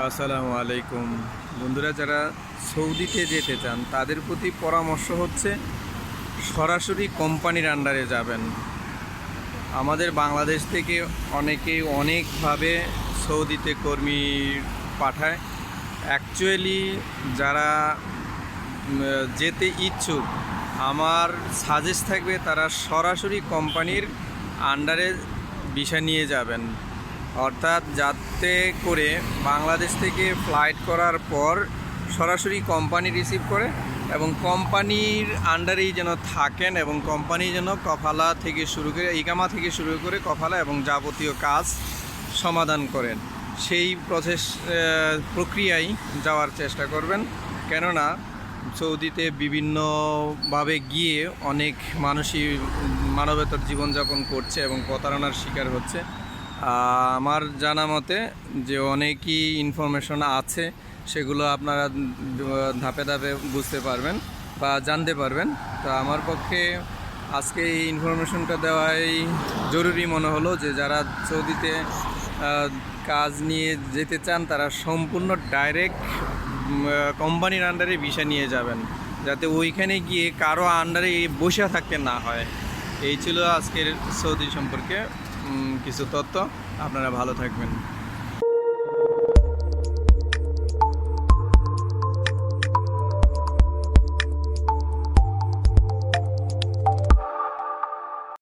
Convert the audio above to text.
আসসালামু আলাইকুম বন্ধুরা, যারা সৌদিতে যেতে চান তাদের প্রতি পরামর্শ হচ্ছে সরাসরি কোম্পানির আন্ডারে যাবেন। আমাদের বাংলাদেশ থেকে অনেকেই অনেকভাবে সৌদিতে কর্মী পাঠায়। অ্যাকচুয়ালি যারা যেতে ইচ্ছুক, আমার সাজেস্ট থাকবে তারা সরাসরি কোম্পানির আন্ডারে ভিসা নিয়ে যাবেন। অর্থাৎ যাতে করে বাংলাদেশ থেকে ফ্লাইট করার পর সরাসরি কোম্পানি রিসিভ করে এবং কোম্পানির আন্ডারেই যেন থাকেন এবং কোম্পানি যেন কফালা থেকে শুরু করে ইকামা থেকে শুরু করে কফালা এবং যাবতীয় কাজ সমাধান করেন। সেই প্রক্রিয়ায় যাওয়ার চেষ্টা করবেন, কেননা সৌদিতে বিভিন্নভাবে গিয়ে অনেক মানুষই মানবেতর জীবনযাপন করছে এবং প্রতারণার শিকার হচ্ছে। আমার জানা মতে যে অনেকই ইনফরমেশন আছে, সেগুলো আপনারা ধাপে ধাপে বুঝতে পারবেন বা জানতে পারবেন। তো আমার পক্ষে আজকে এই ইনফরমেশনটা দেওয়াই জরুরি মনে হলো যে যারা সৌদিতে কাজ নিয়ে যেতে চান তারা সম্পূর্ণ ডাইরেক্ট কোম্পানির আন্ডারে ভিসা নিয়ে যাবেন, যাতে ওইখানে গিয়ে কারো আন্ডারে বসে থাকতে না হয়। এই ছিল আজকের সৌদি সম্পর্কে কিছু তথ্য। আপনারা ভালো থাকবেন।